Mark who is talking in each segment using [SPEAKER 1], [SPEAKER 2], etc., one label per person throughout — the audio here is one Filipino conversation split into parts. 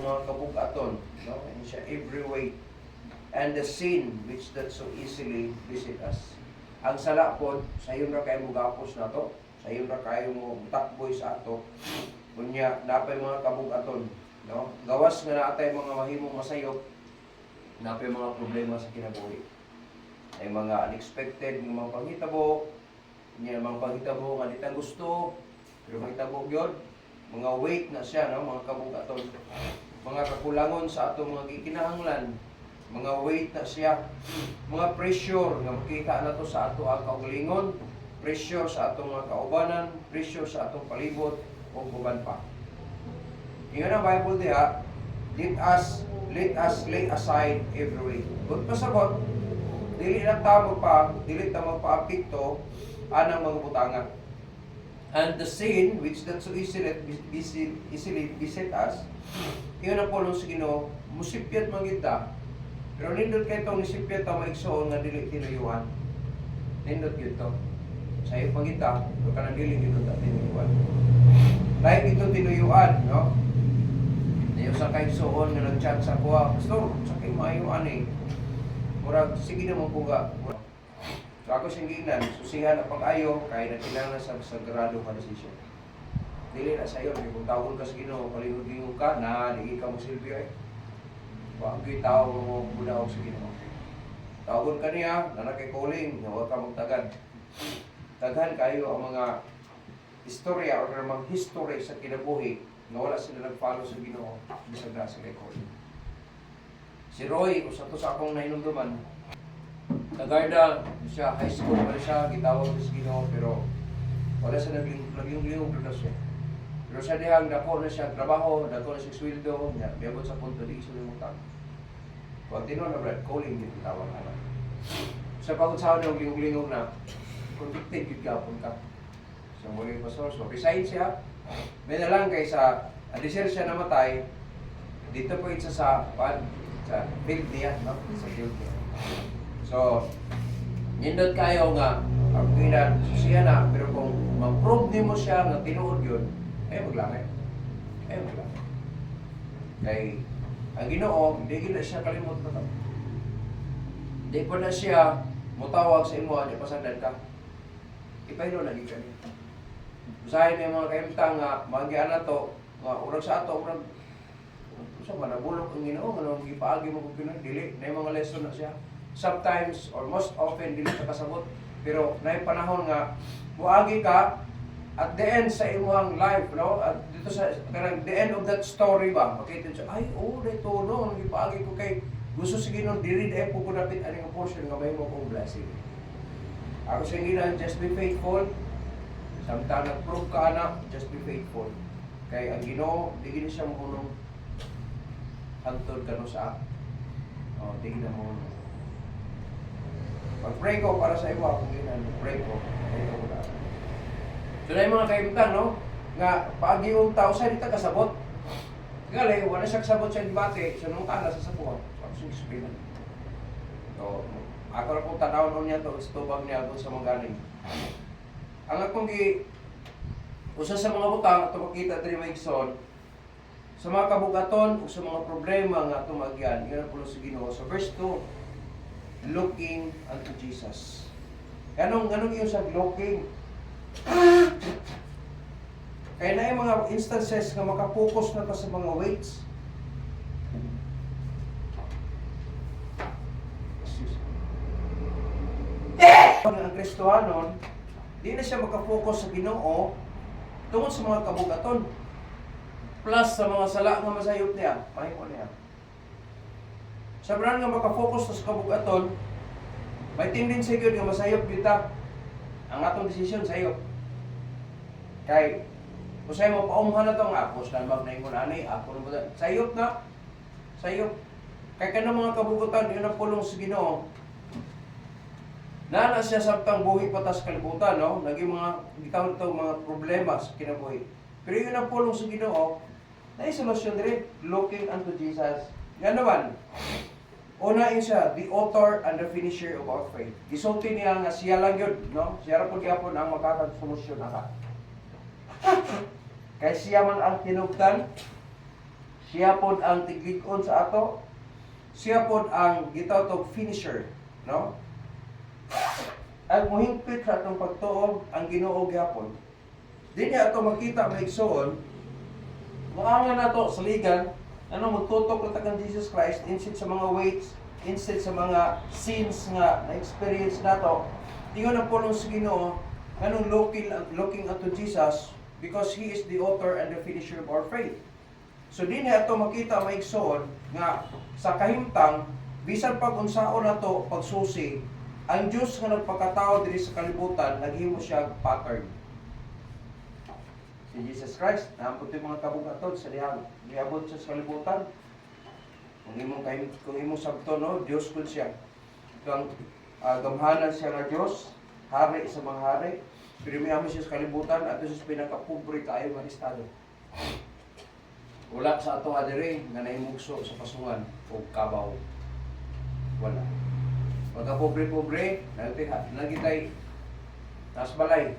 [SPEAKER 1] mga kabugaton, no? And siya every way. And the sin which that so easily visit us. Ang sala po, sa iyo na kayo mugapos na to, sa iyo na kayo mo takboy sa ato, kunya napay mga kabugaton, no? Gawas nga na atay mga mahimong masayop, napay mga problema sa kinabuhi. Ay mga unexpected mga panghitabo, niya mga panghitabo nga di ta gusto, pero panghitabo gyud, mga weight na siya, no? Mga kabugaton, mga kakulangon sa ato mga gikinahanglan, mga weight na siya, mga pressure nga makita na to sa ato ang kaugalingon, pressure sa atong mga kaubanan, pressure sa atong palibot o uban pa. Ingon ang Bible diha, let us lay aside every weight. Kung pasabot, dili ta magpa-apekto anang mga butangan. And the sin which that so easily beset us, iyon na po nung sa Ginoo, musipyat mangita. Pero nindot kayo itong nisipyat ang maigsoon nga dili tinuyuan. Nindot yun ito. Sa iyo pagita, ito ka nang dili nindot at tinuyuan. Like ito tinuyuan, no? Nayo sa kaigsoon nga nag-chat sa kuha, Pastor, sa kayo maayuan eh. Murag, sige naman po ka. So ako siyang ginan, susihan na pag-ayo, kaya nakilangan sa sagrado ka desisyon. Dili na sa iyo, kung tawag ka sa Ginoo, palihog-lihog ka, na di ka mo silbyo eh. Wagi tao mo budaw sa Ginoo. Tawgon ka niya, na nakay-calling, huwag ka magtagad. Taghan kayo ang mga istorya o mga history sa kinabuhi na wala sila nag-follow sa Ginoo, bisag na sa kay-calling. Si Roy, kung sa to sa akong nainunduman, tagarda siya, high school pa siya, gitawag sa Ginoo, pero wala siya naging-lingog na siya. Pero sa dihang, dako na siya trabaho, dako na siya sweldo, biyabot sa punto, di iso limutan. Continue na brad, calling din tawag anak. Sa pag-usawa na lingog-lingog na, convicted yun kapon ka. So, muli pastor, so resign siya, may na lang kaysa, adisir siya namatay, dito po isa sa field niya, no? Sa field niya. So, nindot kayo nga, ang pinan, siya na, pero kung ma-prove mo siya nga tinuod yun, ay maglangay. Kay, ang Ginoo, hindi gina siya kalimot na ito. Hindi pa na siya mutawag sa imo, di pasandan ka. Ipahilo na di ka niya. Usahin may mga kaimtang nga, magian na to, nga urag sa ato, urag, sa ba, nabulok ang Ginoo, nga nang ipaagi mo kung pinag-dili, na yung mga lesson na siya. Sometimes, or most often, dili ka kasabot. Pero, na yung panahon nga, buagi ka, at the end sa imong life, no? At dito sa the end of that story ba, makita siya, ay, dito, no, nang ipaagi ko kay, gusto sige nung diri dahil pupunapit aning portion nga may mo kong blessing. Ako sa ginan, just be faithful. Samtang nag-prove ka na, just be faithful. Kay ang Ginoo, di gini siya mahunong hantod ka no sa di gina mo. Pag-pray ko para sa iyo, kung ginan, pray ko. Ito ko na. So na yung mga kaibigan, no? Nga, paagi yung tao sa dito kasabot. Gali, wala siya kasabot sa debate, so nung kala sa sapuan. So, ako siya explain. So, ako na po tanawin niya ito, istubag niya ito sa mga galing. Ang akong usa sa mga butang, ito makita ito ni Maigson, sa mga kabugaton o sa mga problema nga tumagyan, yun ang pulo sa Ginoo. So, verse 2, looking unto Jesus. Ganong yung sa looking? Kaya na yung mga instances na makapokus na ta sa mga weights. Ang Kristohanon, di na siya makapokus sa Ginoo tungkol sa mga kabugaton. Plus sa mga sala nga masayop niya, mahimo niya. Sa brand nga makapokus sa kabugaton, may tendency gyud nga masayop kita. Ang atong desisyon sayop. Kay usay mo paumhan na to nga ako sa bag na ingon ani, ako na ba sayop na. Sayop. Kay kanang mga kabugutan yun ang pulong sa Ginoo. Nana siya sabtang buhi patas kalibutan, no? Naging mga gitawag to mga problema sa kinabuhi. Pero yun ang pulong sa Ginoo, na solusyon dire, looking unto Jesus. Nga naman, una siya, the author and the finisher of our faith. Gisulti niya nga siya lang yun, no? Siya ra pud gyapon ang makakasolusyon naka. Kay siya man ang tinubtan, Siya pod ang tiglikod sa ato. Siya pod ang gitawag finisher, no? Ang muhingpit sa atong pagtuo ang Ginoo gyapon. Di niya ato makita maigsoon. Maangan nato sa ligan, magtutok na tagang Jesus Christ instead sa mga weights, instead sa mga sins nga na-experience nato. Tingon ang pulong sa Ginoo, looking unto Jesus because He is the author and the finisher of our faith. So di niya ato makita maigsoon nga sa kahimtang bisan pag unsaon nato pagsusi, ang Dios nga nagpakatao diri sa kalibutan naghimo siya pattern. Si Jesus Christ, naambot yung mga kabugaton sa niabot siya sa kalibutan. Kung imong sabto, no, Diyos kun siya. Kung gamhanan siya nga Diyos, hari sa mga hari, pero may siya sa kalibutan at siya pinakapobre kayo nga estado. Wala sa atong adire nga naimugso sa pasungan o kabaw. Wala. Pagka pobre-pobre, lagi tayo nasa balay.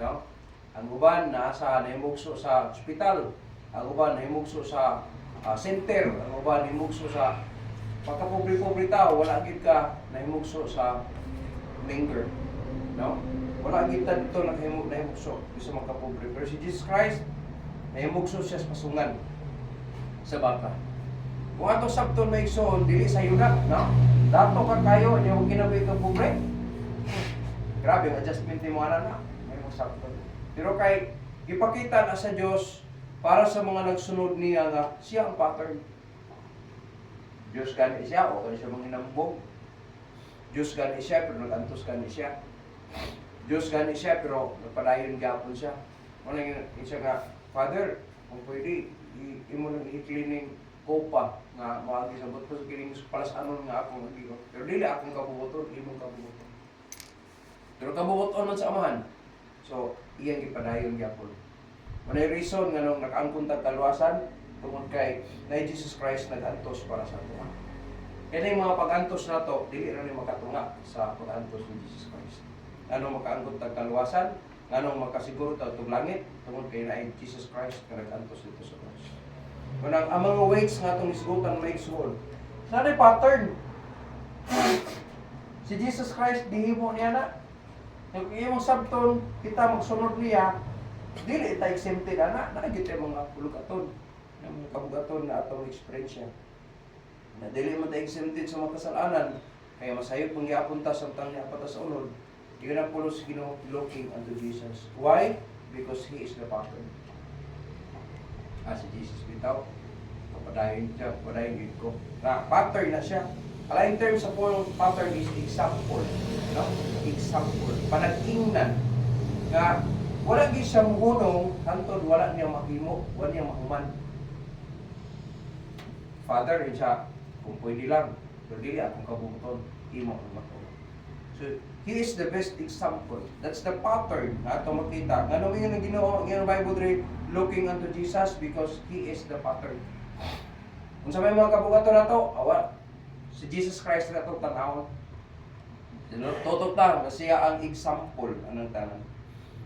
[SPEAKER 1] No? Ang uban nasa naimugso sa ospital, ang uban naimugso sa center, ang uban naimugso sa pagka-pobre-pobre tao, wala gid ka naimugso sa manger. No? Wala gid ta dito naimugso sa mga pobre. Pero si Jesus Christ naimugso siya sa pasungan sa bata. Kung ato sabton may igsoon, dili sa yuna, no? Dato ka kayo, niya kung kinabuhi ka pobre. Grabe, ang adjustment ni mo na, may mga sabton. Pero kay ipakita na sa Dios para sa mga nagsunod niya nga siya ang pattern. Diyos gani siya o kani siya manginambog. Diyos gani siya pero nagantos gani siya. Diyos gani siya pero nagpadayon gyapon siya. Mo nang siya nga, Father, kung pwede imo nang i-cleaning kopa nga maagi sabot ko sa kining palas anon nga akong magigo. Pero dili akong kabubuton, imong kabubuton. Pero kabubuton man sa amahan. So, iyang ipadayon gyapon. Manay reason nga nung nakaangkon tag kaluwasan tungod kay na Jesus Christ nag-antos para sa ato. Kaya yung mga pag-antos nato, dili ra ni makatunga sa pag-antos ni Jesus Christ. Anong makaangkon tag kaluwasan, anong makasiguro ta og langit tungod kay na Jesus Christ nga nag-antos dito sa cross. Kunang ang mga weights nga atong isgutan may igsoon. Sa pattern. Si Jesus Christ dihimo niya na. Kung iyong sabton, kita magsunod niya, dili ta exempted ana, nakagit mga pulugaton, mga kabugaton na atong experience. Na dili man ta exempted sa mga kasalanan, kaya masayo pang gyapon ta samtang niya sa unod. Yun ang pulos Ginoo looking unto Jesus. Why? Because He is the pattern. Si Jesus bitaw, kapadayon ko. Na pattern na siya. In terms of pattern is example, no? Example, panag-ingnan nga wala gyud siya muhunong hantod wala niya mahimo, wala niya mahuman. Father siya kung pwede lang, pero dili akong kabubuton, imo ang matuo. So he is the best example. That's the pattern na ato makita. Ngano yung Ginoo, ang Bible dre looking unto Jesus because he is the pattern. Kung sa may mga kabugaton nato, si Jesus Christ na itong tanawon. Tutok lang na siya ang example anong tanan.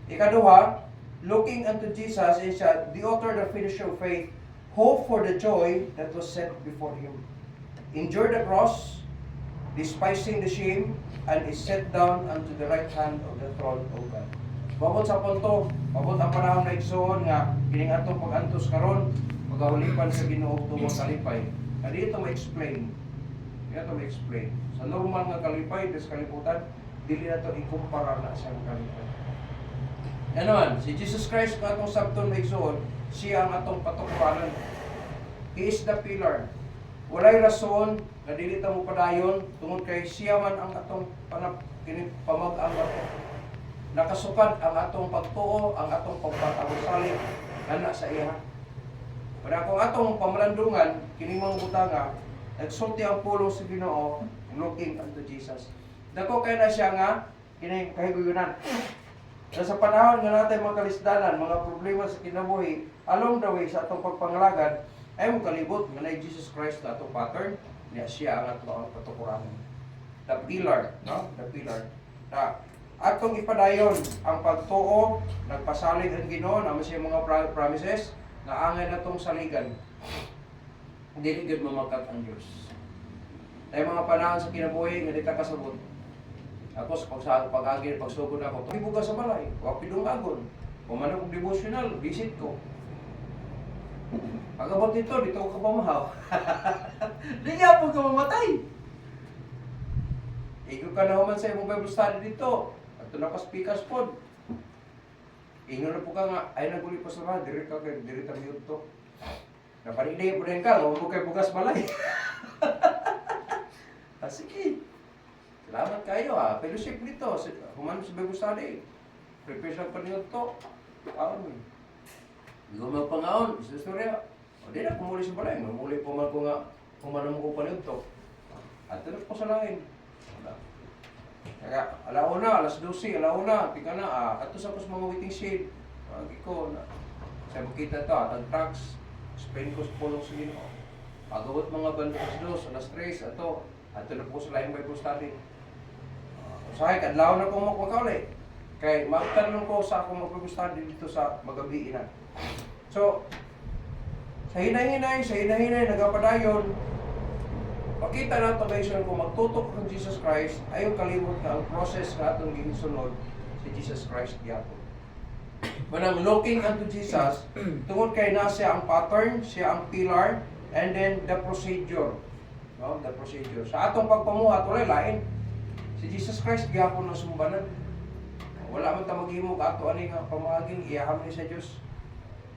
[SPEAKER 1] Ikaduha, looking unto Jesus is siya, the author, the finisher of faith, hope for the joy that was set before Him. Endured the cross, despising the shame, and is set down unto the right hand of the throne of God. Babot sa punto, babot ang panahon na igsoon nga, kining atong pag-antos karon, pagkahulipan sa Ginoo tungod kalipay. Kadi ito ma-explain. Ito ma-explain. Sa normal nga kalipay, des kalibutan, dili na ito ikumpara na sa kalipay. Ano man, si Jesus Christ kung atong sabton na igsoon, siya ang atong patukuran. He is the pillar. Walay rason na dili ta mo padayon tungod kay siya man ang atong pamag-ang ato. Nakasukad ang atong pagtuo, ang atong pagpatagusalit ana sa iya. Para kung atong pamalandungan kini mga butanga, nagsulti ang pulong sa Ginoo looking unto Jesus. Dako kay na siya nga kini kahiguyunan. Sa panahon nga natin mga kalisdanan, mga problema sa kinabuhi, along the way sa atong pagpangalagad, ay mo kalibot nga na Jesus Christ na atong pattern, niya siya ang atong patukuran. The pillar, no? The pillar. Na atong ipadayon ang pagtuo, nagpasalig ang Ginoo na siya mga promises na angay natong saligan. Dili gud mamakat ang Dios. Tay mga panahon sa kinabuhi nga dita kasabot. Ako sa pag-agi pagsugod ako, ibuga sa balay, wa pidungagon. Pumano kong devotional, visit ko. Pag-abot dito, dito ko pamahaw. Di nga po ka mamatay. Ikaw ka na human sa imong Bible study dito. At ito na ka speakers pod. Ingon na po ka nga, ay naguli pa sa mga, diri ka kayo, diri tayo to. Napaniday po rin ka, huwag kayo bugas balay. Sige. Salamat kayo ha. Fellowship nito. Human sa Bible study. Prepare sa paniyot to. Aon. Hindi ko magpangaon. Sa istorya. O di na, kumuli sa balay. Mamuli po man ko nga humanam ko paniyot to. At ito po sa lain. Kaya alauna, alas 12, alauna. Tika na. Ato sa kus mga waiting shade. Pagi ko na. Sa makita ito. Atag trucks. Spain ko sa pulong sa Ginoo. Pagawat mga banda alas 3, ato. At ito na po sa laing Bible study. Usahay, kadlaw na ko magpagkauli. Kaya magtanong ko sa akong mag-Bible study dito sa magabi na. So, sa hinay-hinay, nagapadayon, pakita na ito guys kung magtutok ng Jesus Christ, ayaw kalimot na ang process na itong gisunod si Jesus Christ gyapon. Manang looking unto Jesus, tungod kay na siya ang pattern, siya ang pillar, and then the procedure. No, the procedure. Sa atong pagpamuhat, wala lain. Si Jesus Christ gyapon ng sumbanan. Wala man ta maghimog ato ani nga pamaging iyaham ni sa Dios.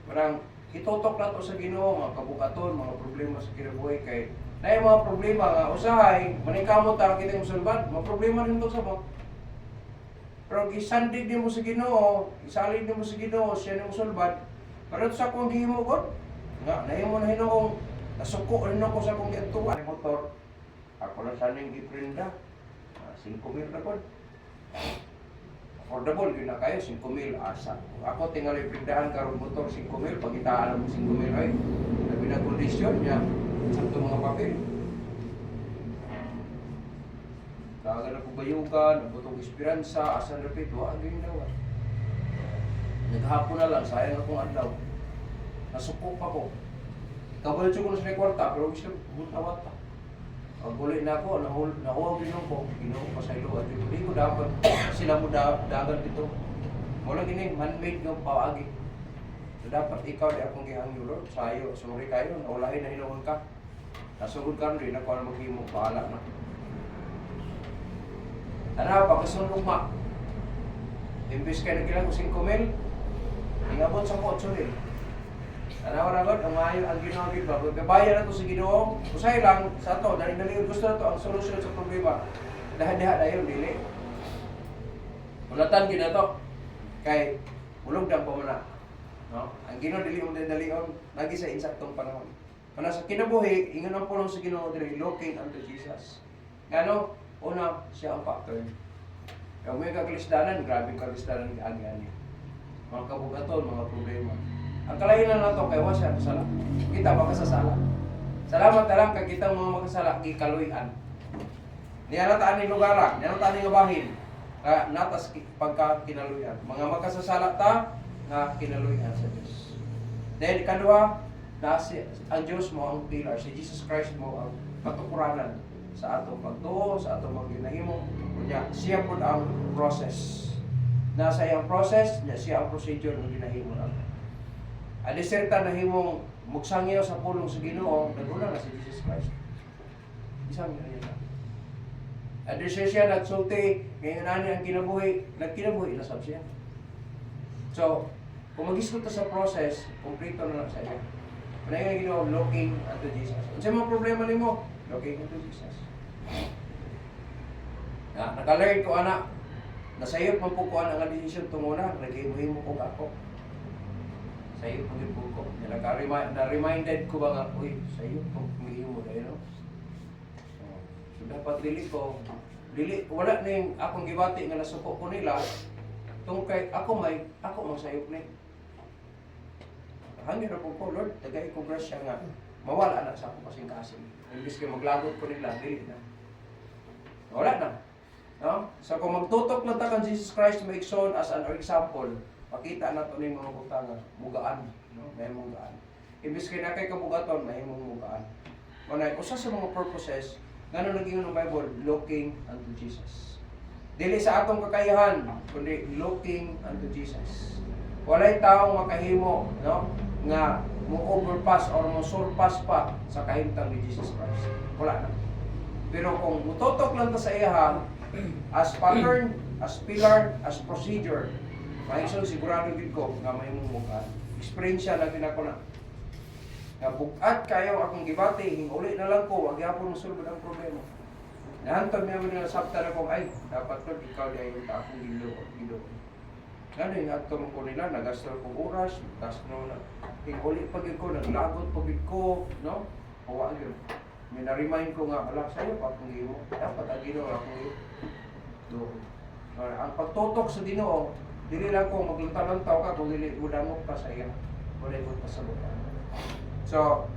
[SPEAKER 1] Parang itutok na to sa Ginoo mga kabukaton, mga problema sa kinabuhi kay nay mga problema nga usahay maningkamot ta kita mosulbad, mga problema rin to sa mo. Pero gisandig din mo sa Ginoo, isalig din mo sa Ginoo, siya ni mosulbad. Pero sa kung gihimo gud, nga nahimo na Hinoong nasuko rin ako sa kong gituwa. Motor, ako na saning giprinda. 5,000 na po. Affordable, yun na kayo, 5,000 asa. Ako tingali prindahan karon motor, 5,000, pagitaan mo 5,000 ay. Labi na kondisyon niya, sakto mga papel. Taga na po bayugan, nabutong esperansa, asan rapid, wag yun daw. Naghapon na lang, sayang akong adlaw. Nasuko pa ko. Kabalit ko na sa kwarta, pero gusto butawat pa. Pag-uli na ako, nahuwag din ako, Ginoo pa sa ilo. At hindi ko dapat sila mo dagan dito. Mula gini, man-made ng pawagi. So dapat ikaw di akong gihangyo, Lord. Sayo, sorry kayo, naulahin na hinuhon ka. Nasugod ka rin, ako na maghimo, paala na. Ano, pagkasunod ma. Imbis kayo nagkilang ko 5,000, ingabot sa 8,000. Ano na God, ang maayo ang Ginoo gid ba? Gabayan na to sa Ginoo. Usay lang sa to, dali gusto na to ang solusyon sa problema. Dahan-dahan dayon dili. Ulatan gid na to. Kay ulog dang pamana. No? Ang Ginoo dili mo dalion lagi sa insaktong panahon. Kana sa kinabuhi, ingon ang pulong sa Ginoo diri looking unto Jesus. Ngano? Una, siya ang factor. Kung may kaglisdanan, grabe kaglisdanan agi-agi. Mga kabugaton, mga problema. Ang kalahinan na ito, kaya siya kasala. Kita makasasala. Salamat na lang kay kita mga makasala, gikaluyan. Niyanataan ni lugar, niyanataan ni gabahin. Kaya natas pagka kinaluyan. Mga makasasala ta, nga kinaluyan sa Diyos. Then, kadua, ang Diyos mo ang pillar. Si Jesus Christ mo ang katukuranan sa atong pagtuo, sa atong magginahimo. Kunya, siya po ang process. Nasa iyang process, siya ang procedure ng ginahimo natin. Aliserta na himong mugsangyaw sa pulong sa Ginoo, naguna na si Jesus Christ. Isang ganyan na. Adisir siya nagsulti, ngayon ang kinabuhi, nagkinabuhi na sab siya. So, kung mag-isgot sa process, kumplito na lang sa iyo. Kaya yung Ginoo, looking unto Jesus. Kung sa mga problema nimo, looking unto Jesus. Naka-learn ko anak, nasayop man po ko ang decision tunguna, nag-imuhin mo ko ako. Sa iyo pag ko. Na-reminded ko ba nga, uy, sa iyo pag umiinom mo dahil, no? So, dapat wala na yung akong gibati nga nasuko ko nila, tungkol kay ako masayop na. Hangin na po ko, Lord, tagay ko grasya nga, mawala na sa akong kasing-kasing. Imbis kayo maglagot ko nila, dili na. Wala na. No? So kung magtutok lang ta kan Jesus Christ maigsoon as an example, pakita na ito ng mga butanga, mugaan. No? May mugaan. Imbis kayo na kay kabugaton, may mugaan. Manay usa sa mga purposes ngano naging ng Bible, looking unto Jesus. Dili sa atong kakayahan, kundi looking unto Jesus. Walay taong makahimo, no, nga mo overpass or mo surpass pa sa kahimtang ni Jesus Christ. Wala na. Pero kung mutotok lang ta sa iya as pattern, as pillar, as procedure, maisog sigurado gid ko nga may mumuka. Experience lang din ako na. Nga bukat kayo akong gibati, hinguli na lang ko, wag yapon mosulbad ang problema. Nahantod niya mo nila sabta na kong, ay, dapat to, ikaw di ayun ta akong gilo. Ano yung atong ko nila, nagastal kong oras, nagastal na, hinguli pagid ko, naglagot pagid ko, no? Hawa yun. May na-remind ko nga, alak sa'yo, akong gilo. Dapat ang gilo, akong gilo. Doon. Ang pagtutok sa Ginoo, dili lang kung maglantaw-lantaw ka, kung dili udamot pa sa iya. Wala mo pa sa buta. So,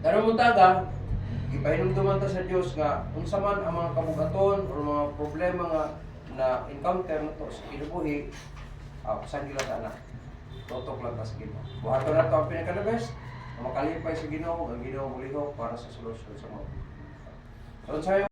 [SPEAKER 1] tanong mo taga, ipahinumduman ta sa Dios nga unsa man ang mga kabugaton o mga problema nga na encounter nato sa kinabuhi, saan gila ta na. Tutok lang ta sa Ginoo. Buhaton na to ang pinaka-best, makalipay sa Ginoo, ang Ginoo bulihok para sa solusyon sa mga. So,